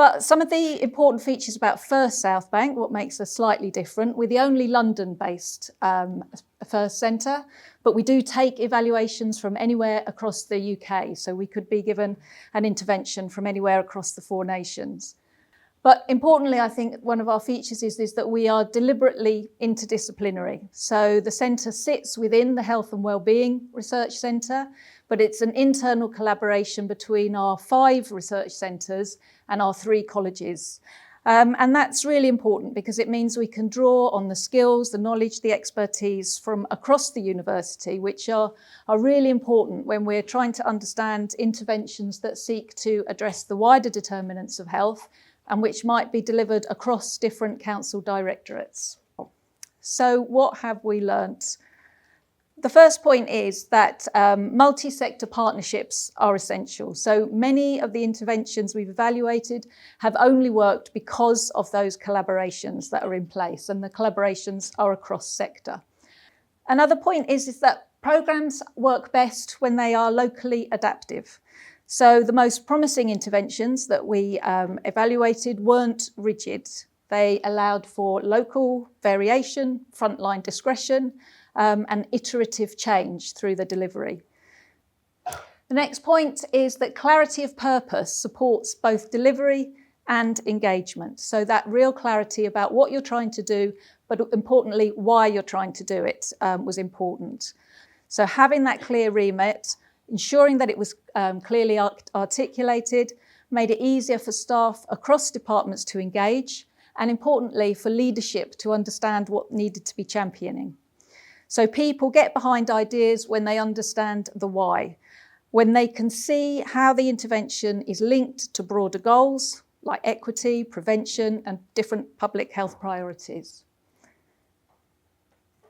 But some of the important features about PHIRST South Bank, what makes us slightly different, we're the only London-based PHIRST centre, but we do take evaluations from anywhere across the UK, so we could be given an intervention from anywhere across the 4 nations. But importantly, I think one of our features is that we are deliberately interdisciplinary. So the centre sits within the Health and Wellbeing Research Centre, but it's an internal collaboration between our 5 research centres and our 3 colleges. And that's really important because it means we can draw on the skills, the knowledge, the expertise from across the university, which are really important when we're trying to understand interventions that seek to address the wider determinants of health and which might be delivered across different council directorates. So what have we learnt? The first point is that multi-sector partnerships are essential. So many of the interventions we've evaluated have only worked because of those collaborations that are in place, and the collaborations are across sector. Another point is that programmes work best when they are locally adaptive. So the most promising interventions that we evaluated weren't rigid. They allowed for local variation, frontline discretion, and iterative change through the delivery. The next point is that clarity of purpose supports both delivery and engagement. So that real clarity about what you're trying to do, but importantly, why you're trying to do it was important. So having that clear remit, ensuring that it was clearly articulated, made it easier for staff across departments to engage, and importantly, for leadership to understand what needed to be championing. So people get behind ideas when they understand the why, when they can see how the intervention is linked to broader goals like equity, prevention, and different public health priorities.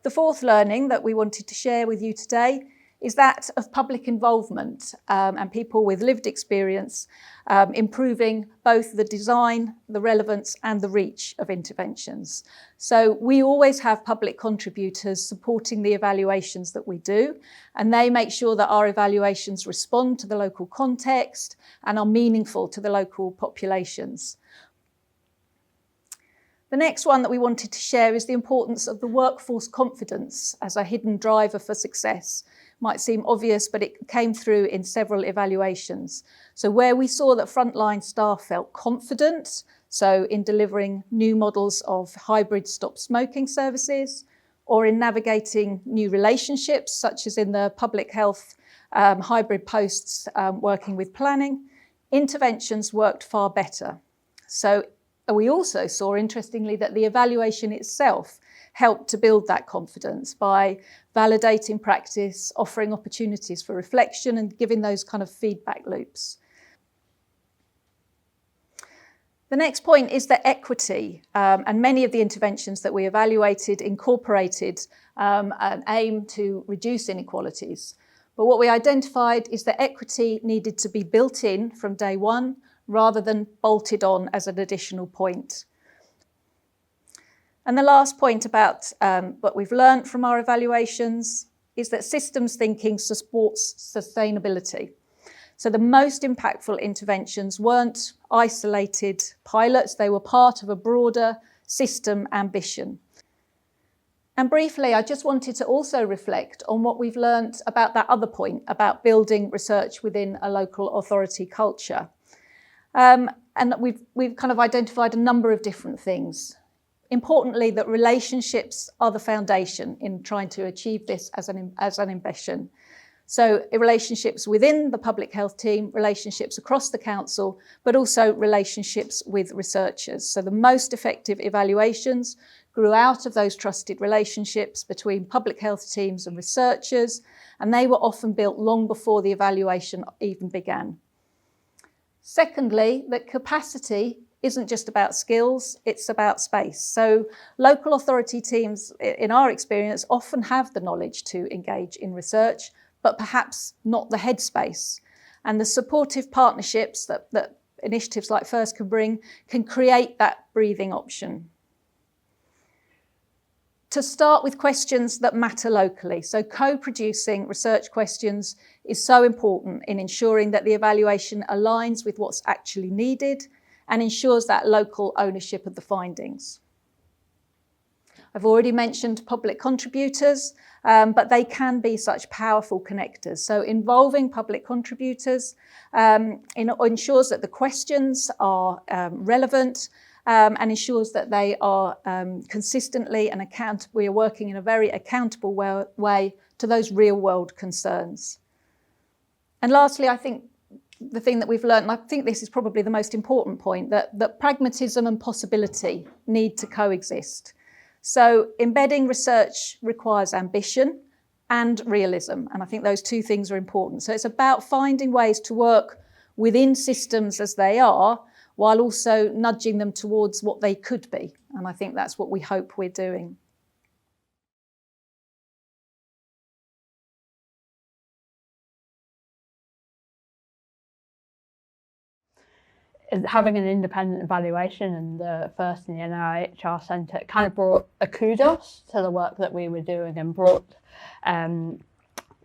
The fourth learning that we wanted to share with you today is that of public involvement and people with lived experience improving both the design, the relevance and the reach of interventions. So we always have public contributors supporting the evaluations that we do, and they make sure that our evaluations respond to the local context and are meaningful to the local populations. The next one that we wanted to share is the importance of the workforce confidence as a hidden driver for success. Might seem obvious, but it came through in several evaluations. So where we saw that frontline staff felt confident, so in delivering new models of hybrid stop smoking services, or in navigating new relationships, such as in the public health hybrid posts working with planning, interventions worked far better. So we also saw, interestingly, that the evaluation itself helped to build that confidence by validating practice, offering opportunities for reflection and giving those kind of feedback loops. The next point is that equity, and many of the interventions that we evaluated incorporated an aim to reduce inequalities. But what we identified is that equity needed to be built in from day one rather than bolted on as an additional point. And the last point about what we've learned from our evaluations is that systems thinking supports sustainability. So the most impactful interventions weren't isolated pilots, they were part of a broader system ambition. And briefly, I just wanted to also reflect on what we've learned about that other point, about building research within a local authority culture. And we've kind of identified a number of different things. Importantly, that relationships are the foundation in trying to achieve this as an ambition. So relationships within the public health team, relationships across the council, but also relationships with researchers. So the most effective evaluations grew out of those trusted relationships between public health teams and researchers, and they were often built long before the evaluation even began. Secondly, that capacity isn't just about skills, it's about space. So local authority teams, in our experience, often have the knowledge to engage in research, but perhaps not the headspace. And the supportive partnerships that initiatives like PHIRST can bring can create that breathing option. To start with questions that matter locally. So co-producing research questions is so important in ensuring that the evaluation aligns with what's actually needed and ensures that local ownership of the findings. I've already mentioned public contributors, but they can be such powerful connectors. So involving public contributors ensures that the questions are relevant and ensures that they are consistently and we are working in a very accountable way to those real world concerns. And lastly, I think the thing that we've learned, and I think this is probably the most important point, that pragmatism and possibility need to coexist. So embedding research requires ambition and realism, and I think those two things are important. So it's about finding ways to work within systems as they are, while also nudging them towards what they could be, and I think that's what we hope we're doing. Having an independent evaluation and the FIRST and the NIHR Centre kind of brought a kudos to the work that we were doing and brought kind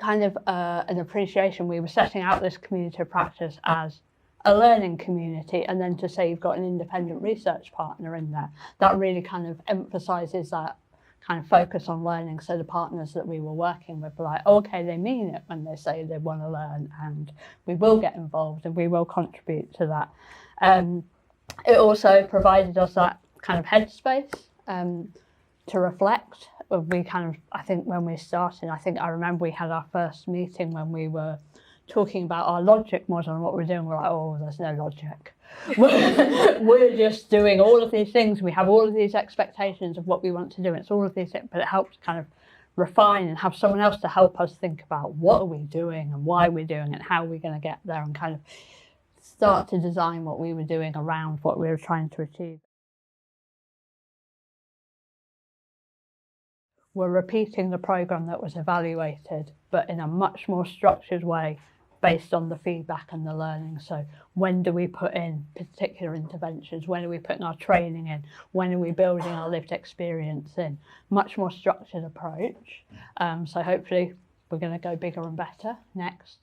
of an appreciation. We were setting out this community of practice as a learning community, and then to say you've got an independent research partner in there, that really kind of emphasises that kind of focus on learning. So the partners that we were working with were like, okay, they mean it when they say they want to learn, and we will get involved and we will contribute to that. It also provided us that kind of headspace to reflect. We kind of, I think when we started, I remember we had our first meeting when we were talking about our logic model and what we're doing. We're like, oh, there's no logic. We're just doing all of these things. We have all of these expectations of what we want to do. It's all of these things, but it helps kind of refine and have someone else to help us think about what are we doing and why we're doing it and how we're going to get there, and kind of start to design what we were doing around what we were trying to achieve. We're repeating the programme that was evaluated, but in a much more structured way based on the feedback and the learning. So when do we put in particular interventions? When are we putting our training in? When are we building our lived experience in? Much more structured approach. So hopefully we're going to go bigger and better next.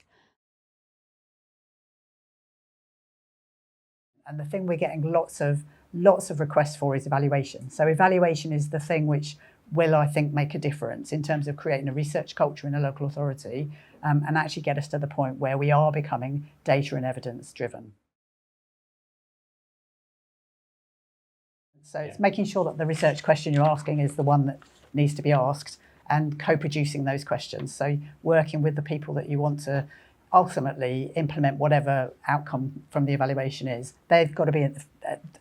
And the thing we're getting lots of requests for is evaluation. So evaluation is the thing which will, I think, make a difference in terms of creating a research culture in a local authority, and actually get us to the point where we are becoming data and evidence driven. So it's making sure that the research question you're asking is the one that needs to be asked, and co-producing those questions. So working with the people that you want to ultimately implement whatever outcome from the evaluation is, they've got to be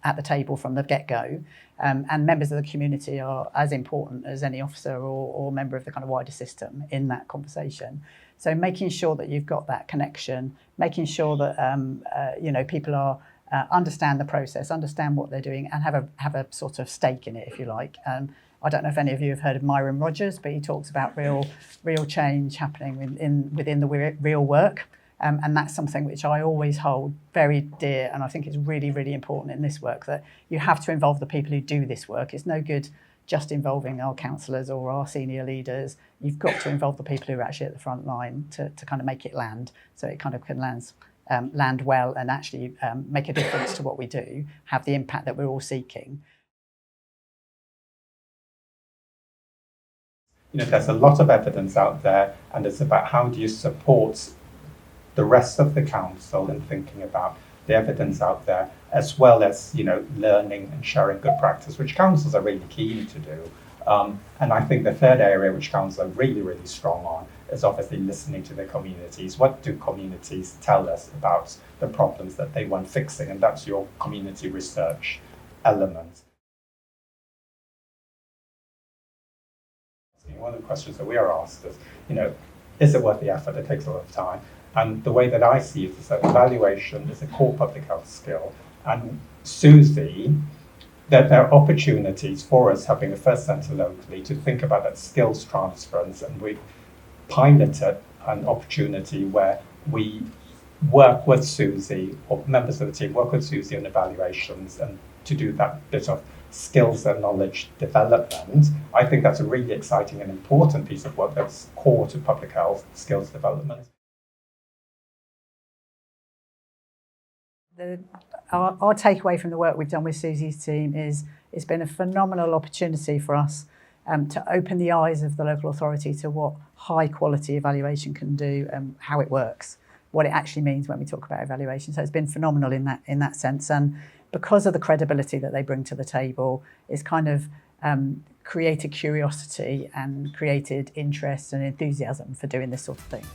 at the table from the get-go. And members of the community are as important as any officer or member of the kind of wider system in that conversation. So making sure that you've got that connection, making sure that people are understand the process, understand what they're doing, and have a sort of stake in it, if you like. I don't know if any of you have heard of Myron Rogers, but he talks about real change happening within the real work. And that's something which I always hold very dear, and I think it's really, really important in this work, that you have to involve the people who do this work. It's no good just involving our councillors or our senior leaders. You've got to involve the people who are actually at the front line to kind of make it land, so it kind of can land well and actually make a difference to what we do, have the impact that we're all seeking. There's a lot of evidence out there, and it's about how do you support the rest of the council in thinking about the evidence out there, as well as learning and sharing good practice, which councils are really keen to do. And I think the third area which councils are really, really strong on is obviously listening to the communities. What do communities tell us about the problems that they want fixing? And that's your community research element. One of the questions that we are asked is it worth the effort? It takes a lot of time. And the way that I see it is that evaluation is a core public health skill. And Susie, that there are opportunities for us, having the FIRST Centre locally, to think about that skills transference. And we've piloted an opportunity where we work with Susie, or members of the team work with Susie on evaluations, and to do that bit of skills and knowledge development. I think that's a really exciting and important piece of work that's core to public health skills development. Our takeaway from the work we've done with Susie's team is it's been a phenomenal opportunity for us to open the eyes of the local authority to what high quality evaluation can do and how it works, what it actually means when we talk about evaluation. So it's been phenomenal in that sense, and because of the credibility that they bring to the table, it's kind of created curiosity and created interest and enthusiasm for doing this sort of thing.